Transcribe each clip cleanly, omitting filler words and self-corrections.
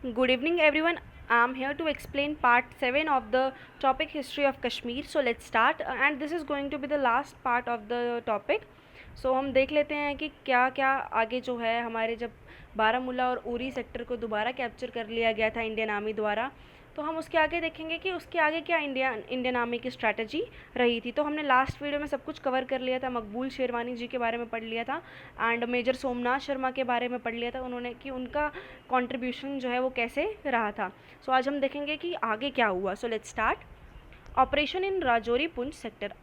Good evening, everyone. I'm here to explain part 7 of the topic history of Kashmir. So let's start. And this is going to be the last part of the topic. So हम देख लेते हैं कि क्या क्या आगे जो है हमारे जब बारामूला और उरी सेक्टर को दोबारा कैप्चर कर लिया गया था इंडियन आर्मी द्वारा, तो हम उसके आगे देखेंगे कि उसके आगे क्या इंडियन आर्मी की स्ट्रैटेजी रही थी। तो हमने लास्ट वीडियो में सब कुछ कवर कर लिया था, मकबूल शेरवानी जी के बारे में पढ़ लिया था एंड मेजर सोमनाथ शर्मा के बारे में पढ़ लिया था उन्होंने कि उनका कंट्रीब्यूशन जो है वो कैसे रहा था। सो आज हम देखेंगे कि आगे क्या हुआ। So let's start. Operation in Rajouri Poonch sector.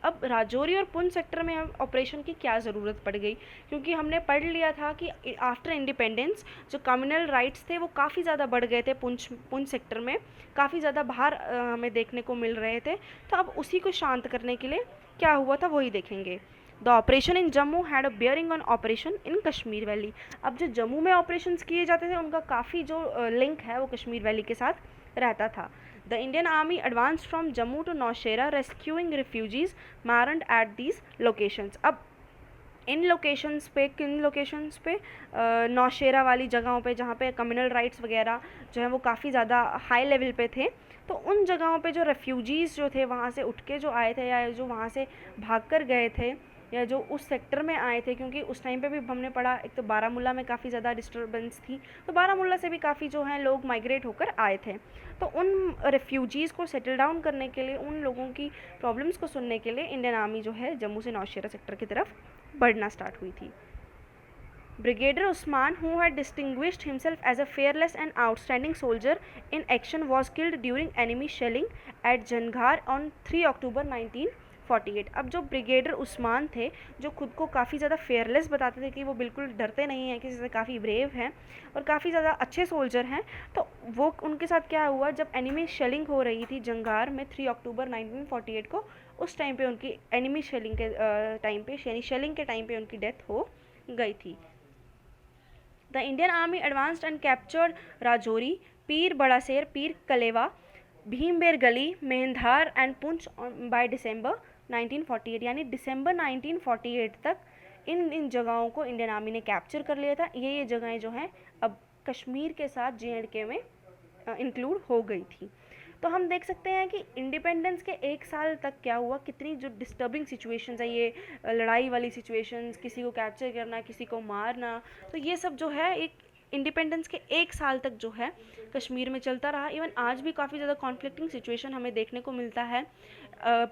अब राजौरी और पुंछ सेक्टर में हम ऑपरेशन की क्या ज़रूरत पड़ गई, क्योंकि हमने पढ़ लिया था कि आफ्टर इंडिपेंडेंस जो कम्युनल राइट्स थे वो काफ़ी ज़्यादा बढ़ गए थे पुंछ सेक्टर में, काफ़ी ज़्यादा बाहर हमें देखने को मिल रहे थे। तो अब उसी को शांत करने के लिए क्या हुआ था वही देखेंगे। The operation in Jammu had a bearing on operation in Kashmir valley. अब जो जम्मू में ऑपरेशंस किए जाते थे उनका काफ़ी जो लिंक है वो कश्मीर वैली के साथ रहता था। The Indian army advance from Jammu to Naushera rescuing refugees marooned at these locations. अब इन लोकेशंस पे, किन लोकेशंस पे, नौशेरा वाली जगहों पे जहाँ पे कम्युनल राइट्स वगैरह जो है वो काफ़ी ज़्यादा हाई लेवल पे थे, तो उन जगहों पे जो रेफ्यूजीज़ जो थे वहाँ से उठ के जो आए थे या जो वहाँ से भाग कर गए थे या जो उस सेक्टर में आए थे, क्योंकि उस टाइम पे भी हमने पढ़ा एक तो बारामूला में काफ़ी ज़्यादा डिस्टर्बेंस थी, तो बारामूला से भी काफ़ी जो हैं लोग माइग्रेट होकर आए थे। तो उन रेफ्यूजीज़ को सेटल डाउन करने के लिए, उन लोगों की प्रॉब्लम्स को सुनने के लिए इंडियन आर्मी जो है जम्मू से नौशेरा सेक्टर की तरफ बढ़ना स्टार्ट हुई थी। Brigadier Usman, who had distinguished himself as a fearless and outstanding soldier in action, was killed during enemy shelling at Janghar on 3 October 1948। अब जो ब्रिगेडियर उस्मान थे, जो खुद को काफ़ी ज़्यादा फेयरलेस बताते थे कि वो बिल्कुल डरते नहीं हैं किसी से, काफ़ी ब्रेव हैं और काफ़ी ज़्यादा अच्छे सोल्जर हैं, तो वो उनके साथ क्या हुआ, जब एनिमी शेलिंग हो रही थी जंगार में 3 अक्टूबर 1948 को, उस टाइम पे उनकी एनिमी शेलिंग के टाइम पे, यानी शेलिंग के टाइम पे उनकी डेथ हो गई थी। The Indian army advanced and captured Rajouri, Pir Badaser, Pir Kalewa, Bhimber गली, मेहंधार एंड पुंछ बाय दिसंबर 1948, यानी दिसंबर 1948 तक इन जगहों को इंडियन आर्मी ने कैप्चर कर लिया था। ये जगहें जो हैं अब कश्मीर के साथ JNK में इंक्लूड हो गई थी। तो हम देख सकते हैं कि इंडिपेंडेंस के एक साल तक क्या हुआ, कितनी जो डिस्टर्बिंग सिचुएशंस है, ये लड़ाई वाली सिचुएशंस, किसी को कैप्चर करना, किसी को मारना, तो ये सब जो है एक इंडिपेंडेंस के एक साल तक जो है कश्मीर में चलता रहा। इवन आज भी काफ़ी ज़्यादा कॉन्फ्लिक्टिंग सिचुएशन हमें देखने को मिलता है।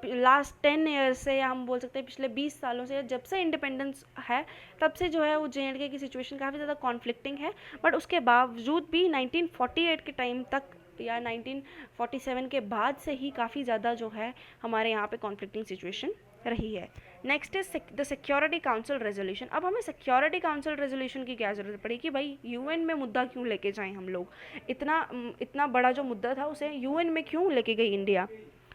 लास्ट 10 ईयर्स से, या हम बोल सकते हैं पिछले 20 सालों से, जब से इंडिपेंडेंस है तब से जो है वो JNK की सिचुएशन काफ़ी ज़्यादा कॉन्फ्लिक्टिंग है। बट उसके बावजूद भी 1948 के टाइम तक या 1947 के बाद से ही काफ़ी ज़्यादा जो है हमारे यहाँ पे कॉन्फ्लिक्टिंग सिचुएशन रही है। Next is the security council resolution. अब हमें सिक्योरिटी काउंसिल रेजोल्यूशन की क्या ज़रूरत पड़ी कि भाई UN में मुद्दा क्यों लेके जाएं हम लोग, इतना बड़ा जो मुद्दा था उसे UN में क्यों लेके गई इंडिया।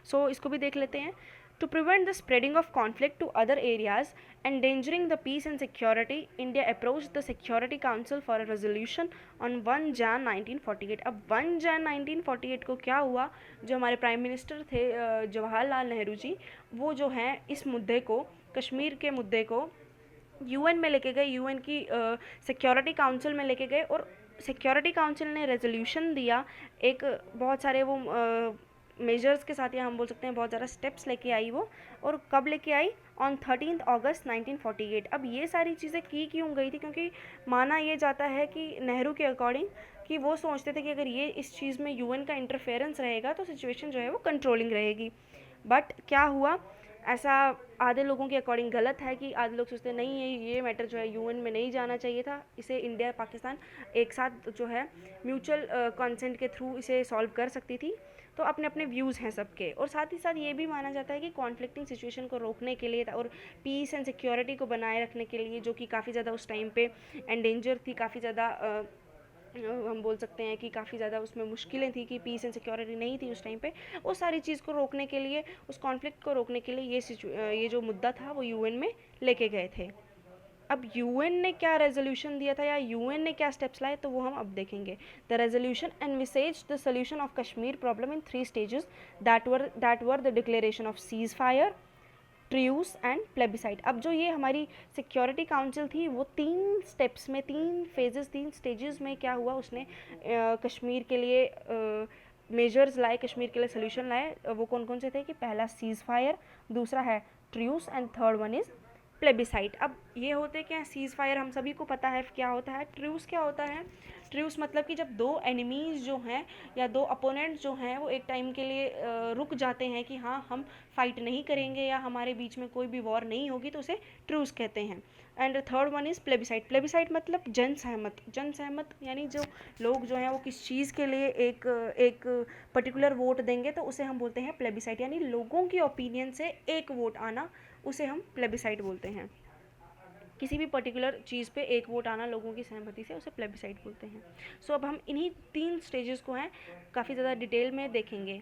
सो इसको भी देख लेते हैं। To prevent the spreading of conflict to other areas, endangering the peace and security, India approached the Security Council for a resolution on 1 Jan 1948। अब 1 Jan 1948 को क्या हुआ, जो हमारे प्राइम मिनिस्टर थे जवाहरलाल नेहरू जी, वो जो हैं इस मुद्दे को, कश्मीर के मुद्दे को UN में लेके गए, UN की सिक्योरिटी काउंसिल में लेके गए, और सिक्योरिटी काउंसिल ने रेजोल्यूशन दिया, एक बहुत सारे वो मेजर्स के साथ, या हम बोल सकते हैं बहुत ज़्यादा स्टेप्स लेके आई वो। और कब लेके आई, ऑन 13 अगस्त 1948। अब ये सारी चीज़ें की क्यों गई थी, क्योंकि माना ये जाता है कि नेहरू के अकॉर्डिंग कि वो सोचते थे कि अगर ये इस चीज़ में UN का इंटरफेरेंस रहेगा तो सिचुएशन जो है वो कंट्रोलिंग रहेगी। बट क्या हुआ, ऐसा आधे लोगों के अकॉर्डिंग गलत है कि आधे लोग सोचते हैं नहीं ये मैटर जो है UN में नहीं जाना चाहिए था, इसे इंडिया पाकिस्तान एक साथ जो है म्यूचुअल कंसेंट के थ्रू इसे सॉल्व कर सकती थी। तो अपने अपने व्यूज़ हैं सबके, और साथ ही साथ ये भी माना जाता है कि कॉन्फ्लिक्टिंग सिचुएशन को रोकने के लिए और पीस एंड सिक्योरिटी को बनाए रखने के लिए, जो कि काफ़ी ज़्यादा उस टाइम पे एंडेंजर थी, काफ़ी ज़्यादा हम बोल सकते हैं कि काफ़ी ज़्यादा उसमें मुश्किलें थी कि पीस एंड सिक्योरिटी नहीं थी उस टाइम पे, वो सारी चीज़ को रोकने के लिए, उस कॉन्फ्लिक्ट को रोकने के लिए ये जो मुद्दा था वो UN में लेके गए थे। अब UN ने क्या रेजोल्यूशन दिया था या UN ने क्या स्टेप्स लाए, तो वो हम अब देखेंगे। The resolution envisages the solution of Kashmir problem in 3 stages that were the declaration of cease fire, truce and plebiscite. अब जो ये हमारी सिक्योरिटी काउंसिल थी वो 3 स्टेप्स में, 3 फेजेस, 3 स्टेजेस में क्या हुआ, उसने कश्मीर के लिए मेजर्स लाए, कश्मीर के लिए सोल्यूशन लाए। वो कौन कौन से थे कि पहला सीज़ फायर, दूसरा है truce and third one is plebiscite. अब ये होते क्या, सीज़ फायर हम सभी को पता है क्या होता है, ट्रूस क्या होता है। ट्रूस मतलब कि जब दो एनिमीज़ जो हैं या दो अपोनेंट्स जो हैं वो एक टाइम के लिए रुक जाते हैं कि हाँ हम फाइट नहीं करेंगे या हमारे बीच में कोई भी वॉर नहीं होगी, तो उसे ट्रूस कहते हैं। And third one is plebiscite. Plebiscite मतलब जन सहमत। जन सहमत यानी जो लोग जो हैं वो किस चीज़ के लिए एक पर्टिकुलर वोट देंगे तो उसे हम बोलते हैं प्लेबिसाइट, यानी लोगों की ओपिनियन से एक वोट आना, उसे हम प्लेबिसाइट बोलते हैं। किसी भी पर्टिकुलर चीज़ पे एक वोट आना लोगों की सहमति से, उसे प्लेबिसाइट बोलते हैं। सो अब हम इन्हीं 3 स्टेजेस को हैं काफ़ी ज़्यादा डिटेल में देखेंगे।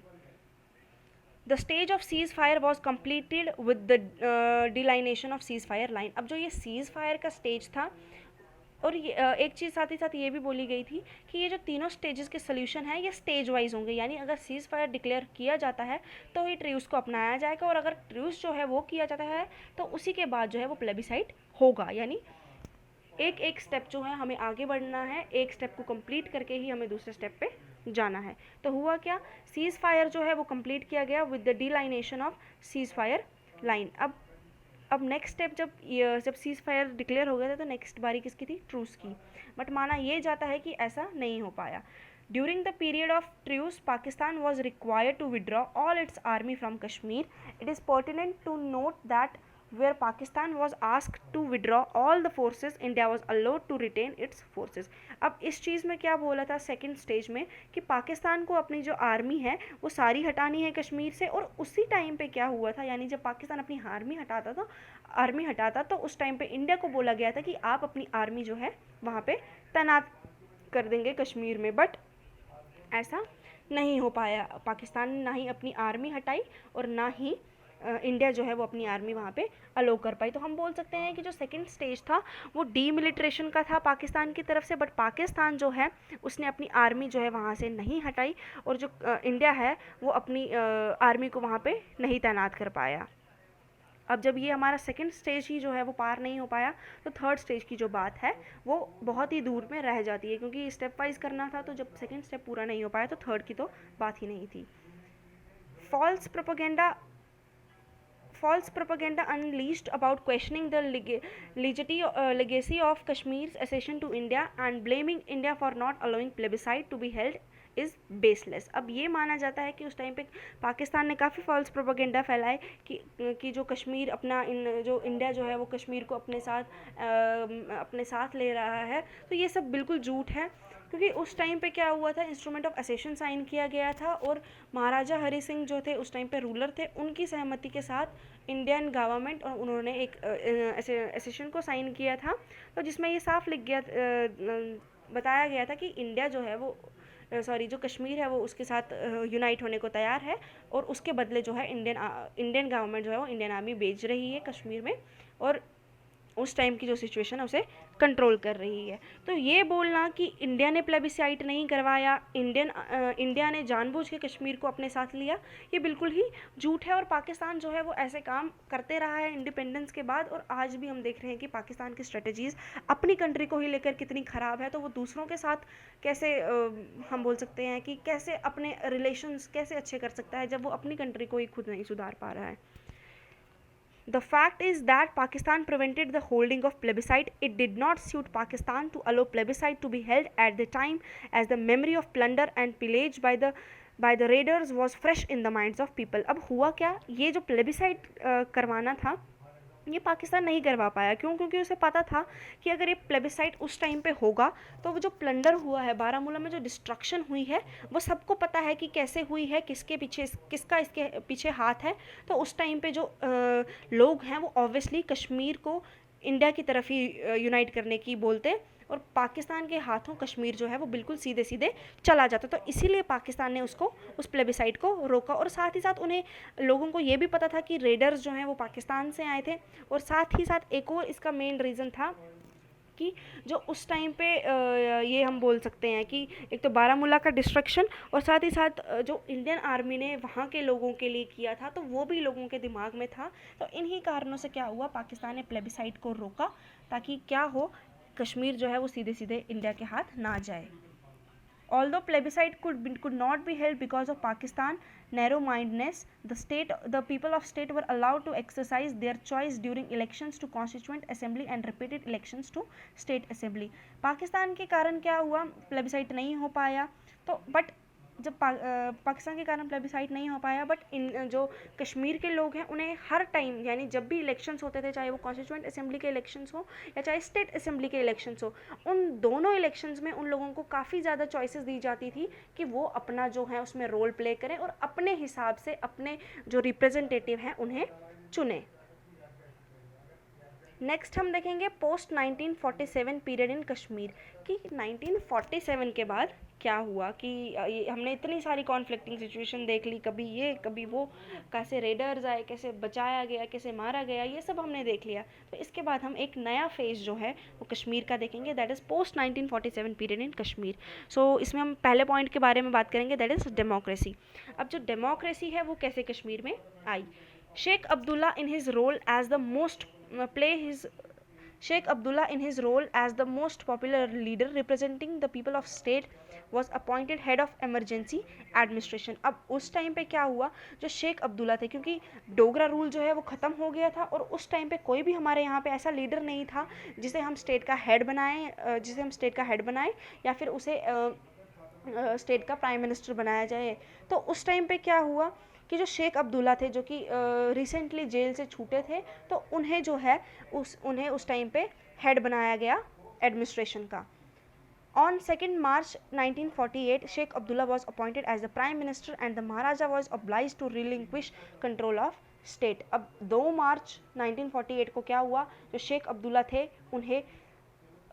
The stage of cease fire was completed with the delineation of cease fire line. अब जो ये सीज़ फायर का स्टेज था, और ये एक चीज़ साथ ही साथ ये भी बोली गई थी कि ये जो तीनों स्टेजेस के सोल्यूशन है ये स्टेज वाइज होंगे, यानी अगर सीज़ फायर डिक्लेयर किया जाता है तो ही ट्रूस को अपनाया जाएगा, और अगर ट्रूस जो है वो किया जाता है तो उसी के बाद जो है वो प्लेबिसाइट होगा। यानी एक एक स्टेप जो है हमें आगे बढ़ना है, एक स्टेप को कंप्लीट करके ही हमें दूसरे स्टेप पे जाना है। तो हुआ क्या, सीज़ फायर जो है वो कंप्लीट किया गया with the delineation of cease fire line. अब नेक्स्ट स्टेप, जब सीज़ फायर डिक्लेयर हो गया था तो नेक्स्ट बारी किसकी थी, ट्रूस की। बट माना ये जाता है कि ऐसा नहीं हो पाया। During the period of truce Pakistan was required to withdraw all its army from Kashmir. It is pertinent to note that where Pakistan was asked to withdraw all the forces, India was allowed to retain its forces। अब इस चीज़ में क्या बोला था second stage में कि पाकिस्तान को अपनी जो आर्मी है वो सारी हटानी है कश्मीर से, और उसी टाइम पे क्या हुआ था, यानी जब पाकिस्तान अपनी आर्मी हटाता तो उस टाइम पे इंडिया को बोला गया था कि आप अपनी आर्मी जो है वहाँ पे तैनात कर देंगे कश्मीर में। बट ऐसा नहीं हो पाया, पाकिस्तान ने ना ही अपनी आर्मी हटाई और ना ही इंडिया जो है वो अपनी आर्मी वहाँ पे अलो कर पाई। तो हम बोल सकते हैं कि जो सेकंड स्टेज था वो डीमिलिट्रेशन का था पाकिस्तान की तरफ से, बट पाकिस्तान जो है उसने अपनी आर्मी जो है वहाँ से नहीं हटाई, और जो इंडिया है वो अपनी आर्मी को वहाँ पे नहीं तैनात कर पाया। अब जब ये हमारा सेकंड स्टेज ही जो है वो पार नहीं हो पाया तो थर्ड स्टेज की जो बात है वो बहुत ही दूर में रह जाती है, क्योंकि स्टेप वाइज करना था, तो जब सेकंड स्टेप पूरा नहीं हो पाया तो थर्ड की तो बात ही नहीं थी। False propaganda unleashed about questioning the legacy of Kashmir's accession to India and blaming India for not allowing plebiscite to be held is baseless. अब ये माना जाता है कि उस टाइम पे पाकिस्तान ने काफ़ी फॉल्स प्रोपेगेंडा फैलाए कि जो कश्मीर अपना जो इंडिया जो है वो कश्मीर को अपने साथ ले रहा है, तो ये सब बिल्कुल झूठ है। क्योंकि उस टाइम पे क्या हुआ था, इंस्ट्रूमेंट ऑफ असेशन साइन किया गया था, और महाराजा हरि सिंह जो थे उस टाइम पे रूलर थे, उनकी सहमति के साथ इंडियन गवर्नमेंट और उन्होंने एक असेशन को साइन किया था, तो जिसमें ये साफ बताया गया था कि इंडिया जो है वो जो कश्मीर है वो उसके साथ यूनाइट होने को तैयार है, और उसके बदले जो है इंडियन गवर्नमेंट जो है वो इंडियन आर्मी भेज रही है कश्मीर में, और उस टाइम की जो सिचुएशन है उसे कंट्रोल कर रही है। तो ये बोलना कि इंडिया ने प्लेबिसाइट नहीं करवाया, इंडिया ने जानबूझ के कश्मीर को अपने साथ लिया, ये बिल्कुल ही झूठ है। और पाकिस्तान जो है वो ऐसे काम करते रहा है इंडिपेंडेंस के बाद, और आज भी हम देख रहे हैं कि पाकिस्तान की स्ट्रेटजीज़ अपनी कंट्री को ही लेकर कितनी ख़राब है, तो वो दूसरों के साथ कैसे हम बोल सकते हैं कि कैसे अपने रिलेशंस कैसे अच्छे कर सकता है जब वो अपनी कंट्री को ही खुद नहीं सुधार पा रहा है। The fact is that Pakistan prevented the holding of plebiscite. It did not suit Pakistan to allow plebiscite to be held at the time, as the memory of plunder and pillage by the raiders was fresh in the minds of people. अब हुआ क्या, ये जो plebiscite करवाना था ये पाकिस्तान नहीं करवा पाया। क्यों? क्योंकि उसे पता था कि अगर ये प्लेबिसाइट उस टाइम पे होगा तो वो जो प्लंडर हुआ है, बारामूला में जो डिस्ट्रक्शन हुई है, वो सबको पता है कि कैसे हुई है, किसका इसके पीछे हाथ है। तो उस टाइम पे जो लोग हैं वो ऑब्वियसली कश्मीर को इंडिया की तरफ ही यूनाइट करने की बोलते, और पाकिस्तान के हाथों कश्मीर जो है वो बिल्कुल सीधे सीधे चला जाता। तो इसीलिए पाकिस्तान ने उस प्लेबिसाइट को रोका, और साथ ही साथ उन्हें लोगों को ये भी पता था कि रेडर्स जो हैं वो पाकिस्तान से आए थे, और साथ ही साथ एक और इसका मेन रीज़न था कि जो उस टाइम पे ये हम बोल सकते हैं कि एक तो बारामूला का डिस्ट्रक्शन और साथ ही साथ जो इंडियन आर्मी ने वहाँ के लोगों के लिए किया था, तो वो भी लोगों के दिमाग में था। तो इन्हीं कारणों से क्या हुआ, पाकिस्तान ने प्लेबिसाइड को रोका ताकि क्या हो, कश्मीर जो है वो सीधे सीधे इंडिया के हाथ ना जाए। Although plebiscite could not be held because of Pakistan narrow-mindedness, the people of state were allowed to exercise their choice during elections to Constituent Assembly and repeated elections to State Assembly. Pakistan के कारण क्या हुआ, plebiscite नहीं हो पाया। तो but जब पाकिस्तान के कारण प्लेबिसाइट नहीं हो पाया, बट इन जो कश्मीर के लोग हैं उन्हें हर टाइम, यानी जब भी इलेक्शंस होते थे, चाहे वो कॉन्स्टिट्यूएंट असेंबली के इलेक्शंस हो या चाहे स्टेट असेंबली के इलेक्शंस हो, उन दोनों इलेक्शंस में उन लोगों को काफ़ी ज़्यादा चॉइसेस दी जाती थी कि वो अपना जो है उसमें रोल प्ले करें और अपने हिसाब से अपने जो रिप्रेजेंटेटिव हैं उन्हें चुनें। नेक्स्ट हम देखेंगे पोस्ट 1947 पीरियड इन कश्मीर, कि 1947 के बाद क्या हुआ, कि हमने इतनी सारी कॉन्फ्लिक्टिंग सिचुएशन देख ली, कभी ये कभी वो, कैसे रेडर्स आए, कैसे बचाया गया, कैसे मारा गया, ये सब हमने देख लिया। तो इसके बाद हम एक नया फेज़ जो है वो कश्मीर का देखेंगे, that is post 1947 period in Kashmir. So इसमें हम पहले पॉइंट के बारे में बात करेंगे, दैट इज़ डेमोक्रेसी। अब जो डेमोक्रेसी है वो कैसे कश्मीर में आई। Sheikh Abdullah in his role as the most Sheikh Abdullah in his role as the most popular leader representing the people of state was appointed head of emergency administration। अब उस time पे क्या हुआ, जो शेख अब्दुल्ला थे, क्योंकि डोगरा रूल जो है वो ख़त्म हो गया था और उस टाइम पे कोई भी हमारे यहाँ पे ऐसा लीडर नहीं था जिसे हम स्टेट का हेड बनाएं या फिर उसे स्टेट का प्राइम मिनिस्टर बनाया जाए। तो उस टाइम पे क्या हुआ कि जो शेख अब्दुल्ला थे, जो कि रिसेंटली जेल से छूटे थे, तो उन्हें जो है उन्हें उस टाइम पे हेड बनाया गया एडमिनिस्ट्रेशन का। On 2 March 1948 Sheikh Abdullah was appointed as the prime minister and the Maharaja was obliged to relinquish control of state. अब 2 मार्च 1948 को क्या हुआ, जो शेख अब्दुल्ला थे उन्हें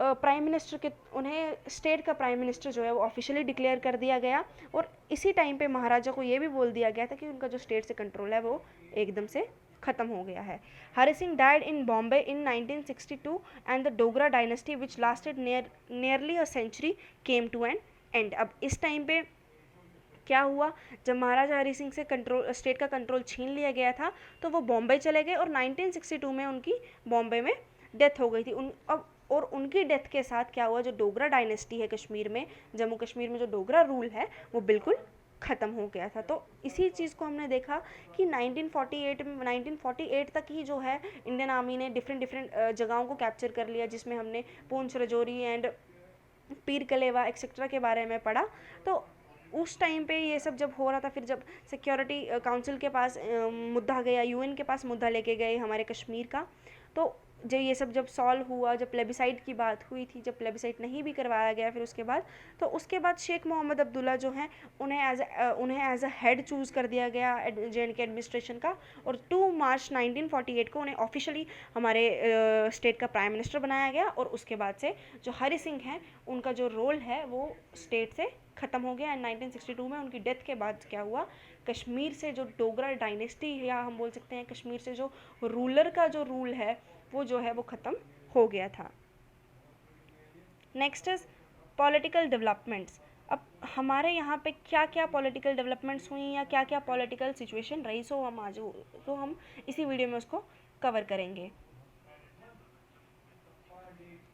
उन्हें स्टेट का प्राइम मिनिस्टर जो है वो ऑफिशियली डिक्लेयर कर दिया गया और इसी टाइम पे महाराजा को ये भी बोल दिया गया था कि उनका जो स्टेट से कंट्रोल है वो एकदम से ख़त्म हो गया है। Hari Singh died in Bombay in 1962 and the Dogra dynasty which lasted nearly a century came to an end. अब इस टाइम पे क्या हुआ, जब महाराजा हरि सिंह से स्टेट का कंट्रोल छीन लिया गया था तो वो बॉम्बे चले गए और 1962 में उनकी बॉम्बे में डेथ हो गई थी। और उनकी डेथ के साथ क्या हुआ, जो डोगरा डायनेस्टी है कश्मीर में, जम्मू कश्मीर में जो डोगरा रूल है वो बिल्कुल ख़त्म हो गया था। तो इसी चीज़ को हमने देखा कि 1948 तक ही जो है इंडियन आर्मी ने डिफरेंट जगहों को कैप्चर कर लिया, जिसमें हमने पूंछ, राजौरी एंड पीर कलेवा एक्सेट्रा के बारे में पढ़ा। तो उस टाइम पे ये सब जब हो रहा था, फिर जब सिक्योरिटी काउंसिल के पास मुद्दा गया, यूएन के पास मुद्दा लेके गए हमारे कश्मीर का, तो जब ये सब जब सॉल्व हुआ, जब प्लेबिसाइड की बात हुई थी, जब प्लेबिसाइड नहीं भी करवाया गया फिर उसके बाद, तो उसके बाद शेख मोहम्मद अब्दुल्ला जो हैं उन्हें एज अ हेड चूज़ कर दिया गया जे.एंड.के एडमिनिस्ट्रेशन का और 2 मार्च 1948 को उन्हें ऑफिशियली हमारे स्टेट का प्राइम मिनिस्टर बनाया गया। और उसके बाद से जो हरि सिंह हैं उनका जो रोल है वो स्टेट से ख़त्म हो गया। एंड 1962 में उनकी डेथ के बाद क्या हुआ, कश्मीर से जो डोगरा डायनेस्टी या हम बोल सकते हैं कश्मीर से जो रूलर का जो रूल है वो जो है वो ख़त्म हो गया था। Next is political developments. अब हमारे यहाँ पे क्या क्या पॉलिटिकल डेवलपमेंट्स हुई या क्या क्या पॉलिटिकल सिचुएशन रही, सो हम इसी वीडियो में उसको कवर करेंगे।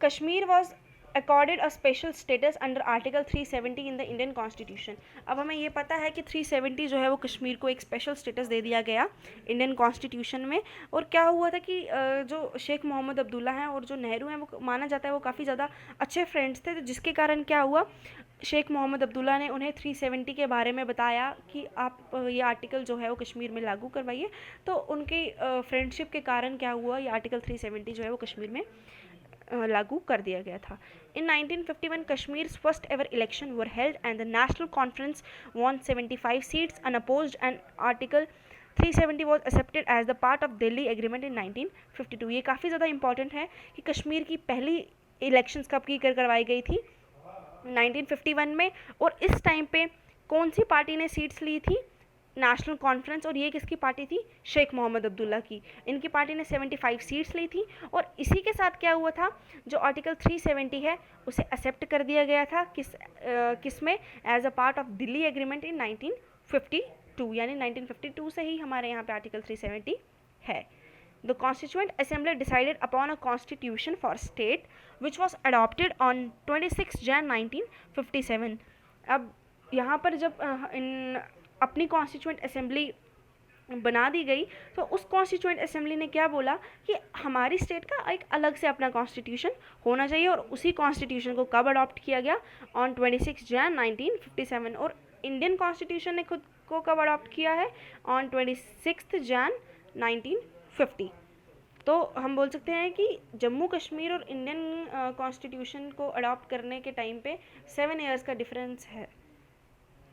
Kashmir was accorded a special status under Article 370 in the Indian Constitution। अब हमें ये पता है कि 370 जो है वो कश्मीर को एक स्पेशल स्टेटस दे दिया गया इंडियन कॉन्स्टिट्यूशन में। और क्या हुआ था कि जो शेख मोहम्मद अब्दुल्ला हैं और जो नेहरू हैं वो माना जाता है वो काफ़ी ज़्यादा अच्छे फ्रेंड्स थे, तो जिसके कारण क्या हुआ, शेख मोहम्मद अब्दुल्ला ने उन्हें 370 के बारे में बताया कि आप ये आर्टिकल जो है वो कश्मीर में लागू करवाइए। तो उनकी फ्रेंडशिप के कारण क्या हुआ, ये आर्टिकल 370 जो है वो कश्मीर में लागू कर दिया गया था। In 1951, Kashmir's first ever election were held and the National Conference won 75 seats unopposed and Article 370 was accepted as the part of Delhi Agreement in 1952। ये काफ़ी ज़्यादा इंपॉर्टेंट है कि कश्मीर की पहली इलेक्शंस कब की करवाई गई थी, 1951 में। और इस टाइम पे कौन सी पार्टी ने सीट्स ली थी, नेशनल कॉन्फ्रेंस, और ये किसकी पार्टी थी? शेख मोहम्मद अब्दुल्ला की। इनकी पार्टी ने 75 सीट्स ली थी, और इसी के साथ क्या हुआ था, जो आर्टिकल 370 है उसे एक्सेप्ट कर दिया गया था किस में, as a part of Delhi agreement in 1952, यानी 1952 से ही हमारे यहाँ पे आर्टिकल 370 है। The Constituent Assembly decided upon a constitution for state which was adopted on 26 Jan 1957। अब यहाँ पर जब अपनी कॉन्स्टिट्यूएंट असेंबली बना दी गई, तो उस कॉन्स्टिट्यूएंट असेंबली ने क्या बोला कि हमारी स्टेट का एक अलग से अपना कॉन्स्टिट्यूशन होना चाहिए, और उसी कॉन्स्टिट्यूशन को कब अडॉप्ट किया गया? ऑन 26 जैन 1957। और इंडियन कॉन्स्टिट्यूशन ने खुद को कब अडॉप्ट किया है? ऑन 26 जैन 1950। तो हम बोल सकते हैं कि जम्मू कश्मीर और इंडियन कॉन्स्टिट्यूशन को अडॉप्ट करने के टाइम पे 7 ईयर्स का डिफरेंस है।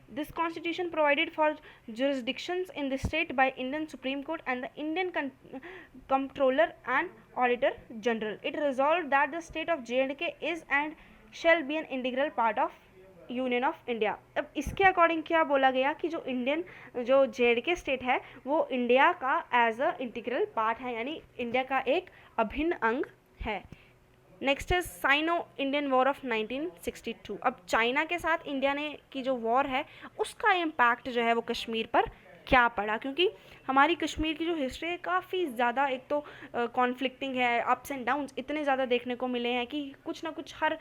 This constitution provided for jurisdictions in the state by Indian Supreme Court and the Indian Comptroller and Auditor General. It resolved that the state of J&K is and shall be an integral part of union of India. अब इसके according क्या बोला गया कि जो J&K state है वो India का एज अ इंटीग्रल पार्ट है, यानी इंडिया का एक अभिन्न अंग है। नेक्स्ट है साइनो इंडियन वॉर ऑफ 1962। अब चाइना के साथ इंडिया ने की जो वॉर है उसका इम्पैक्ट जो है वो कश्मीर पर क्या पड़ा, क्योंकि हमारी कश्मीर की जो हिस्ट्री है काफ़ी ज़्यादा एक तो कॉन्फ्लिक्टिंग है, अप्स एंड डाउन्स इतने ज़्यादा देखने को मिले हैं कि कुछ ना कुछ हर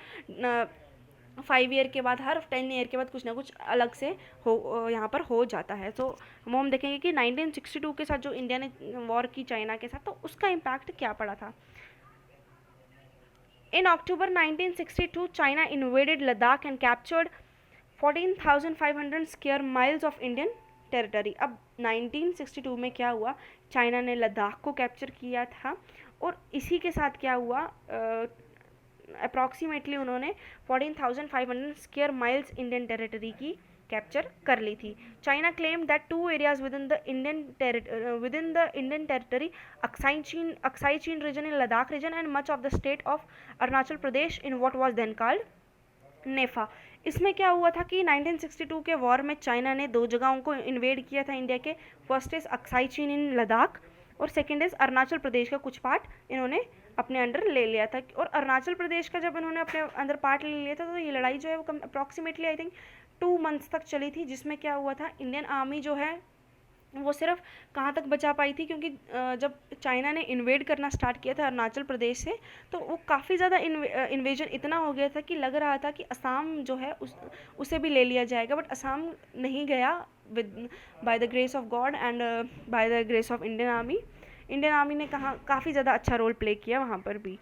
5 ईयर के बाद, हर 10 ईयर के बाद कुछ ना कुछ अलग से यहाँ पर हो जाता है। तो हम देखेंगे कि 1962 के साथ जो इंडिया ने वॉर की चाइना के साथ, तो उसका इम्पैक्ट क्या पड़ा था। In October 1962, China invaded Ladakh and captured 14,500 square miles of Indian territory। अब 1962 में क्या हुआ, चाइना ने लद्दाख को कैप्चर किया था, और इसी के साथ क्या हुआ, अप्रॉक्सीमेटली उन्होंने 14,500 स्क्वायर माइल्स इंडियन टेरिटरी की कैप्चर कर ली थी। China claim that 2 areas within the Indian territory, Aksai Chin region in Ladakh region and much of the state of Arunachal Pradesh in what was then called NEFA. इसमें क्या हुआ था कि 1962 के वॉर में चाइना ने 2 जगहों को इन्वेड किया था इंडिया के। फर्स्ट इज अक्साई चीन इन लद्दाख, और सेकेंड इज अरुणाचल प्रदेश का कुछ पार्ट इन्होंने अपने अंडर ले लिया था। और अरुणाचल प्रदेश का जब इन्होंने अपने अंदर पार्ट ले लिया था, तो ये लड़ाई जो है वो अप्रॉक्सीमेटली आई थिंक 2 मंथ्स तक चली थी, जिसमें क्या हुआ था, इंडियन आर्मी जो है वो सिर्फ कहाँ तक बचा पाई थी, क्योंकि जब चाइना ने इन्वेड करना स्टार्ट किया था अरुणाचल प्रदेश से, तो वो काफ़ी ज़्यादा इन्वेजन इतना हो गया था कि लग रहा था कि असम जो है उसे भी ले लिया जाएगा, बट असम नहीं गया with by the grace of God and by the grace of Indian army ने काफ़ी ज़्यादा अच्छा रोल प्ले किया वहाँ पर भी।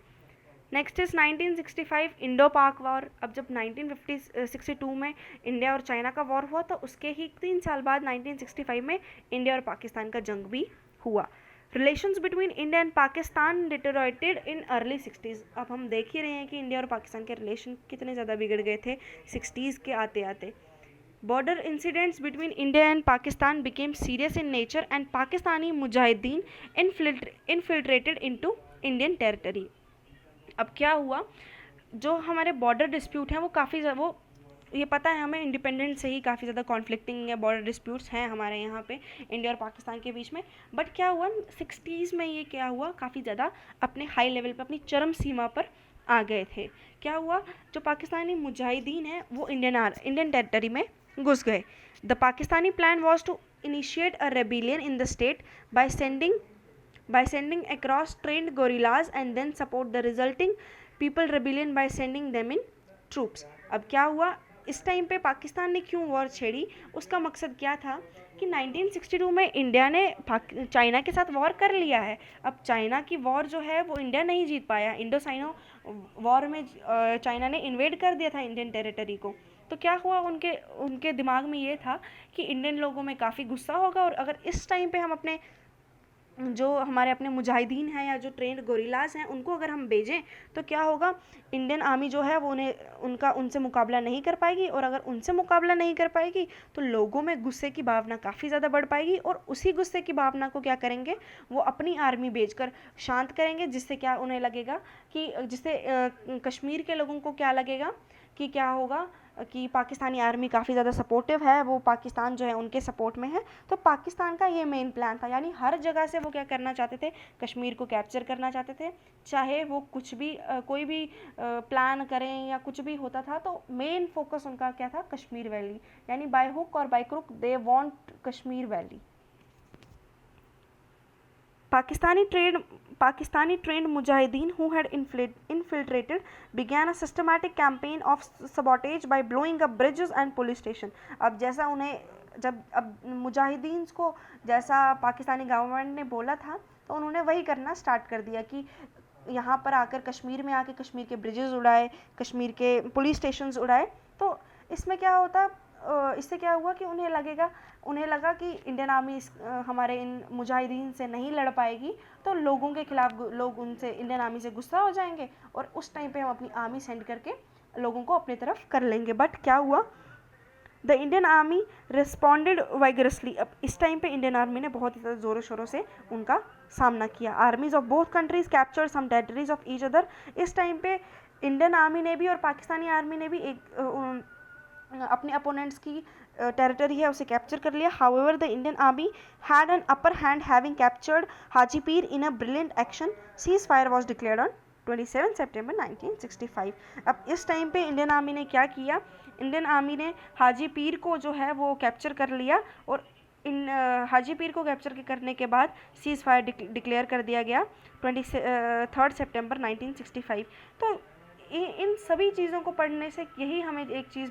नेक्स्ट इज 1965 इंडो पाक वॉर। अब जब 1962 में इंडिया और चाइना का वॉर हुआ, तो उसके ही 3 साल बाद 1965 में इंडिया और पाकिस्तान का जंग भी हुआ। Relations between India and Pakistan deteriorated in early 60s। अब हम देख ही रहे हैं कि इंडिया और पाकिस्तान के रिलेशन कितने ज़्यादा बिगड़ गए थे 60s के आते आते। Border incidents between India and Pakistan became serious in nature and Pakistani mujahideen infiltrated into Indian territory। अब क्या हुआ, जो हमारे बॉर्डर डिस्प्यूट हैं वो काफ़ी वो ये पता है हमें इंडिपेंडेंट से ही काफ़ी ज़्यादा कॉन्फ्लिक्टिंग या बॉर्डर डिस्प्यूट्स हैं हमारे यहाँ पे इंडिया और पाकिस्तान के बीच में, बट क्या हुआ 60s में ये क्या हुआ, काफ़ी ज़्यादा अपने हाई लेवल पर, अपनी चरम सीमा पर आ गए थे। क्या हुआ, जो पाकिस्तानी मुजाहिदीन हैं वो इंडियन टेरिटरी में घुस गए। The Pakistani plan was to initiate a rebellion in the state by sending across trained guerrillas and then support the resulting people rebellion by sending them in troops. अब क्या हुआ, इस टाइम पे पाकिस्तान ने क्यों वॉर छेड़ी, उसका मकसद क्या था कि 1962 में इंडिया ने चाइना के साथ वॉर कर लिया है। अब चाइना की वॉर जो है वो इंडिया नहीं जीत पाया। इंडो साइनो वॉर में चाइना ने इन्वेड कर दिया था इंडियन टेरिटरी को। तो क्या हुआ, उनके दिमाग में ये था कि इंडियन लोगों में काफ़ी गुस्सा होगा, और अगर इस टाइम पे हम अपने जो हमारे अपने मुजाहिदीन हैं या जो ट्रेंड गोरिल्लाज हैं उनको अगर हम भेजें, तो क्या होगा, इंडियन आर्मी जो है वो उनसे मुकाबला नहीं कर पाएगी, और अगर उनसे मुकाबला नहीं कर पाएगी तो लोगों में गुस्से की भावना काफ़ी ज़्यादा बढ़ पाएगी, और उसी गुस्से की भावना को क्या करेंगे, वो अपनी आर्मी भेजकर शांत करेंगे, जिससे क्या उन्हें लगेगा कि जिससे कश्मीर के लोगों को क्या लगेगा कि क्या होगा कि पाकिस्तानी आर्मी काफ़ी ज़्यादा सपोर्टिव है, वो पाकिस्तान जो है उनके सपोर्ट में है। तो पाकिस्तान का ये मेन प्लान था, यानी हर जगह से वो क्या करना चाहते थे, कश्मीर को कैप्चर करना चाहते थे। चाहे वो कुछ भी कोई भी प्लान करें या कुछ भी होता था, तो मेन फोकस उनका क्या था, कश्मीर वैली, यानी बाय हुक और by crook they want Kashmir valley. Pakistani trained mujahideen who had infiltrated began a systematic campaign of sabotage by blowing up bridges and police station. अब जैसा उन्हें जब अब मुजाहिदीन को जैसा पाकिस्तानी गवर्नमेंट ने बोला था, तो उन्होंने वही करना स्टार्ट कर दिया कि यहाँ पर आकर कश्मीर में आके कश्मीर के ब्रिजेस उड़ाए, कश्मीर के पुलिस स्टेशंस उड़ाए। तो इसमें क्या होता, इससे क्या हुआ कि उन्हें लगा कि इंडियन आर्मी हमारे इन मुजाहिदीन से नहीं लड़ पाएगी, तो लोगों के खिलाफ लोग उनसे इंडियन आर्मी से गुस्सा हो जाएंगे और उस टाइम पे हम अपनी आर्मी सेंड करके लोगों को अपनी तरफ कर लेंगे। बट क्या हुआ, द इंडियन आर्मी रिस्पॉन्डेड वाइगरसली। अब इस टाइम पे इंडियन आर्मी ने बहुत ही ज़्यादा ज़ोरों शोरों से उनका सामना किया। Armies of both countries captured some territories of each other. इस टाइम पे इंडियन आर्मी ने भी और पाकिस्तानी आर्मी ने भी अपने अपोनेंट्स की टेरिटरी है उसे कैप्चर कर लिया। However the Indian army had an upper hand having captured Haji Pir in a brilliant action. Cease fire was declared on 27 सितंबर 1965। अब इस टाइम पे इंडियन आर्मी ने क्या किया, इंडियन आर्मी ने हाजीपीर को जो है वो कैप्चर कर लिया और इन हाजीपीर को कैप्चर करने के बाद सीज फायर डिक्लेयर कर दिया गया 23 सितंबर 1965। तो इन सभी चीज़ों को पढ़ने से यही हमें एक चीज़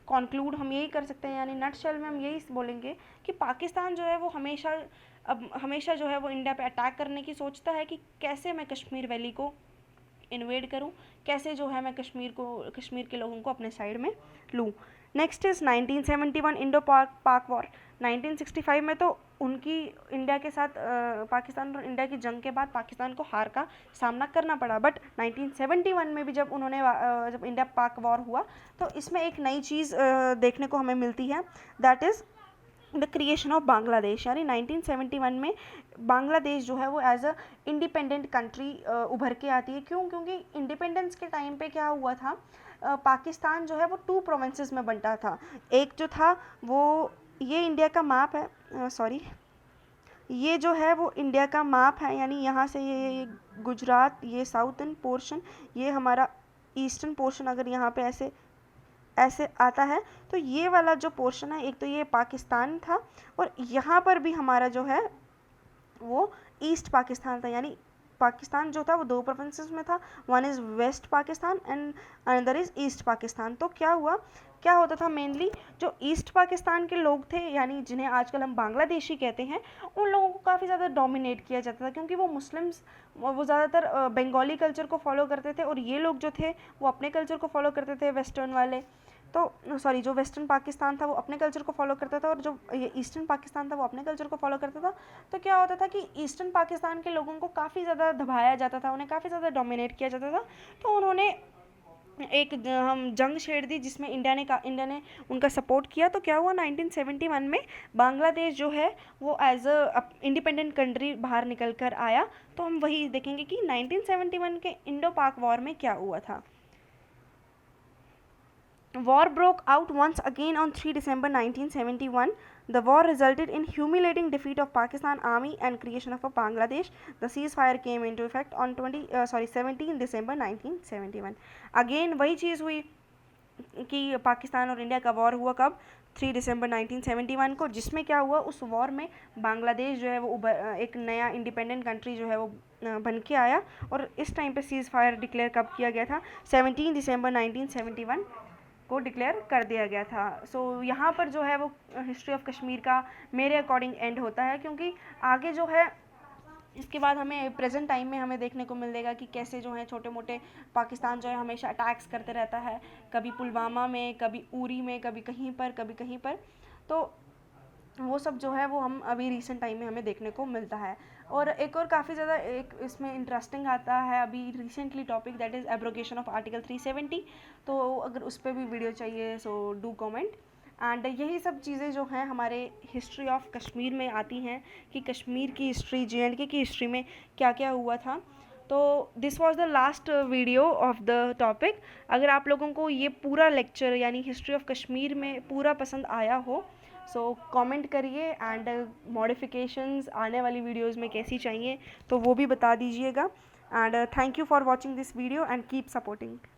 कॉन्क्लूड हम यही कर सकते हैं, यानी नटशेल में हम यही बोलेंगे कि पाकिस्तान जो है वो हमेशा जो है वो इंडिया पे अटैक करने की सोचता है कि कैसे मैं कश्मीर वैली को इन्वेड करूं, कैसे जो है मैं कश्मीर के लोगों को अपने साइड में लूं। नेक्स्ट इज़ 1971 इंडो पाक वॉर। 1965 में तो उनकी इंडिया के साथ पाकिस्तान और इंडिया की जंग के बाद पाकिस्तान को हार का सामना करना पड़ा। बट 1971 में भी जब इंडिया पाक वॉर हुआ, तो इसमें एक नई चीज़ देखने को हमें मिलती है, that is the creation of Bangladesh. यानी 1971 में बांग्लादेश जो है वो एज अ इंडिपेंडेंट कंट्री उभर के आती है। क्यों? क्योंकि इंडिपेंडेंस के टाइम पे क्या हुआ था, पाकिस्तान जो है वो 2 प्रोविंसेस में बंटा था। एक जो था वो, ये इंडिया का मैप है, सॉरी ये जो है वो इंडिया का मैप है, यानी यहाँ से ये गुजरात, ये साउथर्न पोर्शन, ये हमारा ईस्टर्न पोर्शन अगर यहाँ पे ऐसे आता है, तो ये वाला जो पोर्शन है, एक तो ये पाकिस्तान था और यहाँ पर भी हमारा जो है वो ईस्ट पाकिस्तान था। यानी पाकिस्तान जो था वो 2 प्रोविंसेस में था, one is west Pakistan and another is east Pakistan. तो क्या होता था, मेनली जो ईस्ट पाकिस्तान के लोग थे, यानी जिन्हें आजकल हम बांग्लादेशी कहते हैं, उन लोगों को काफ़ी ज़्यादा डोमिनेट किया जाता था, क्योंकि वो मुस्लिम्स वो ज़्यादातर बंगाली कल्चर को फॉलो करते थे और ये लोग जो थे वो अपने कल्चर को फॉलो करते थे, वेस्टर्न वाले। तो सॉरी, जो वेस्टर्न पाकिस्तान था वो अपने कल्चर को फॉलो करता था और जो ये ईस्टर्न पाकिस्तान था वो अपने कल्चर को फॉलो करता था। तो क्या होता था कि ईस्टर्न पाकिस्तान के लोगों को काफ़ी ज़्यादा दबाया जाता था, उन्हें काफ़ी ज़्यादा डोमिनेट किया जाता था। तो उन्होंने एक हम जंग छेड़ दी जिसमें इंडिया ने उनका सपोर्ट किया। तो क्या हुआ, 1971 में बांग्लादेश जो है वो एज अ इंडिपेंडेंट कंट्री बाहर निकल कर आया। तो हम वही देखेंगे कि 1971 के इंडो पाक वॉर में क्या हुआ था। War broke out once again on 3 December 1971. The war resulted in humiliating defeat of Pakistan Army and creation of a Bangladesh. The ceasefire came into effect on 17 December 1971. Again वही चीज़ हुई कि पाकिस्तान और India का war हुआ कब, 3 दिसंबर 1971 को, जिसमें क्या हुआ, उस वॉर में बांग्लादेश जो है वो एक नया इंडिपेंडेंट कंट्री जो है वो बन के आया। और इस टाइम पे सीज़ फायर डिक्लेयर कब किया गया था, 17 दिसंबर 1971 को डिक्लेयर कर दिया गया था। सो यहाँ पर जो है वो हिस्ट्री ऑफ कश्मीर का मेरे अकॉर्डिंग एंड होता है, क्योंकि आगे जो है इसके बाद हमें प्रेजेंट टाइम में हमें देखने को मिलेगा कि कैसे जो है छोटे मोटे पाकिस्तान जो है हमेशा अटैक्स करते रहता है, कभी पुलवामा में, कभी उरी में, कभी कहीं पर। तो वो सब जो है वो हम अभी रिसेंट टाइम में हमें देखने को मिलता है। और एक और काफ़ी ज़्यादा एक इसमें इंटरेस्टिंग आता है अभी recently topic, that is abrogation of article 370। तो अगर उस पर भी वीडियो चाहिए सो डू कमेंट। एंड यही सब चीज़ें जो हैं हमारे हिस्ट्री ऑफ कश्मीर में आती हैं कि कश्मीर की हिस्ट्री, JNK की हिस्ट्री में क्या क्या हुआ था। तो this was the last video of the topic. अगर आप लोगों को ये पूरा लेक्चर यानी हिस्ट्री ऑफ कश्मीर में पूरा पसंद आया हो सो कमेंट करिए, एंड मॉडिफिकेशंस आने वाली वीडियोस में कैसी चाहिए तो वो भी बता दीजिएगा। And thank you for watching this video and keep supporting.